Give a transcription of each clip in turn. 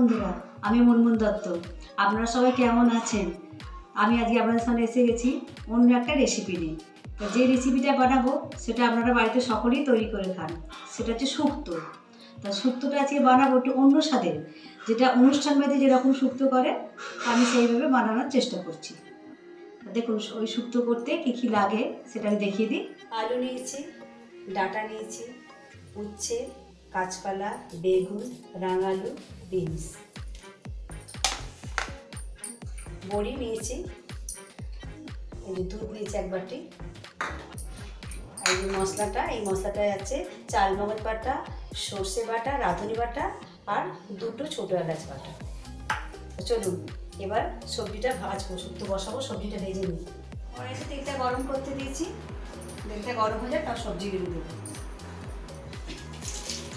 বন্ধুরা, আমি মুনমুন দত্ত। আপনারা সবাই কেমন আছেন? আমি আজকে আপনাদের সামনে এসে গেছি অন্য একটা রেসিপি নিয়ে। তো যে রেসিপিটা বানাবো সেটা আপনারা বাড়িতে সকলেই তৈরি করে খান, সেটা হচ্ছে শুক্তো। তা শুক্তোটা আজকে বানাবো একটু অন্য স্বাদের, যেটা অনুষ্ঠান বাড়িতে যেরকম শুক্তো করে আমি সেইভাবে বানানোর চেষ্টা করছি। দেখুন ওই শুক্তো করতে কী কী লাগে সেটা আমি দেখিয়ে দিই। আলু নিয়েছি, ডাঁটা নিয়েছি, উচ্ছে, কাঁচকলা, বেগুন, রাঙালু, বিনস, বড়ি নিয়েছি, এই যে দুধ নিয়েছি এক বাটি। এই যে মশলাটা, এই মশলাটায় আছে চাল মগজ বাটা, সর্ষে বাটা, রাঁধুনি বাটা আর দুটো ছোটো এলাচ বাটা। চলুন এবার সবজিটা ভাজবো, শুক্তো বসাবো, সবজিটা ভেজে নিই। কড়াইতে তেলটা গরম করতে দিয়েছি, তেলটা গরম হয়ে যায়, তার সবজিগুলো দেবো।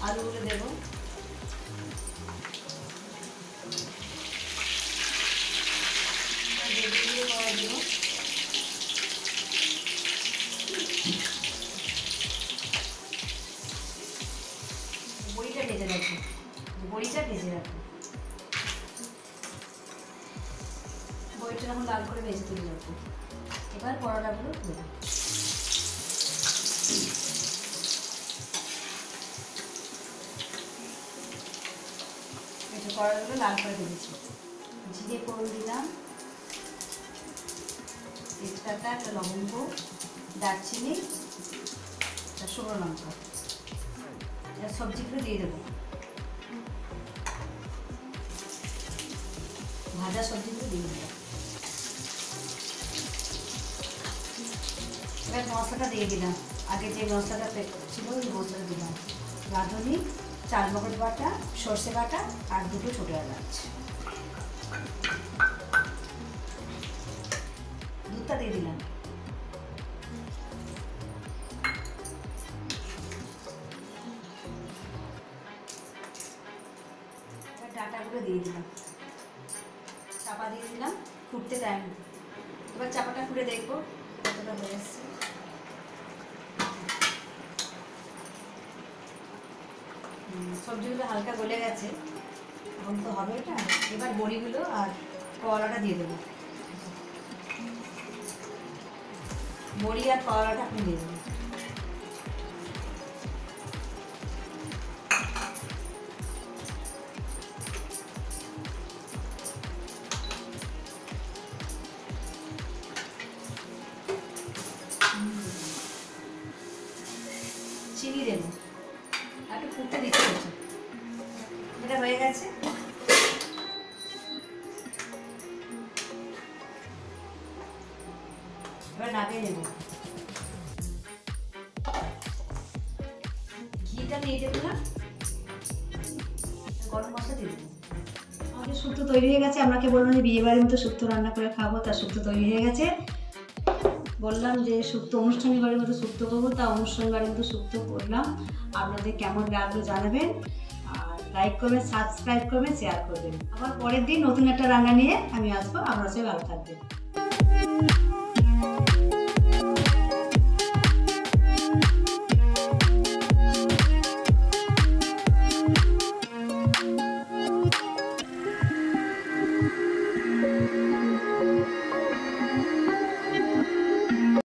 আলুগুলো দেবো, বড়িটা ভেজে রাখবো, বড়িটা ভেজে রাখবো। বড়িটা যখন লাল করে ভেজে তুলে রাখবো। এবার করলাগুলো দেবো। করলাগুলো লাল করে ভেজেছি। জিরে ফোড়ন দিলাম, তেজপাতা, একটা লবঙ্গ, দারচিনি, একটা শুকনো লঙ্কা। সবজিগুলো দিয়ে দেবো, ভাজা সবজিগুলো দিয়ে দেবো। এবার মশলাটা দিয়ে দিলাম, আগে যে মশলাটা ছিল ওই মশলাটা দিলাম। রাঁধুনি, চাল মগজ বাটা, সর্ষে বাটা আর দুটো ছোটো এলাচ। দুধটা দিয়ে দিলাম। ডাঁটাগুলো দিয়ে দিলাম, চাপা দিয়ে দিলাম, ফুটতে টাইম। এবার চাপাটা খুলে দেখবো কতটা হয়ে এসছে। সবজিগুলো হালকা গলে গেছে, এখন তো হবে এটা। এবার বড়িগুলো আর কলাটা দিয়ে দেবো, বড়ি আর কলাটা এখন দিয়ে দেবো। চিনি দেবো, একটু ফুটতে দিতে হচ্ছে। এটা হয়ে গেছে, এবার নামিয়ে নেব। ঘিটা নিয়ে দেবো না, গরম মশলা দিয়ে দেবো। আমাদের শুক্তো তৈরি হয়ে গেছে। আপনাকে বললাম যে বিয়ে বাড়ির মতো শুক্তো রান্না করে খাবো, তার শুক্তো তৈরি হয়ে গেছে। বললাম যে শুক্তো অনুষ্ঠানের বাড়ির মতো শুক্তো করবো, তা অনুষ্ঠান বাড়ির মতো শুক্তো করলাম। আপনাদের কেমন লাগলো জানাবেন, আর লাইক করবেন, সাবস্ক্রাইব করবেন, শেয়ার করবেন। আবার পরের দিন নতুন একটা রান্না নিয়ে আমি আসবো। আপনারা সবাই ভালো থাকবেন।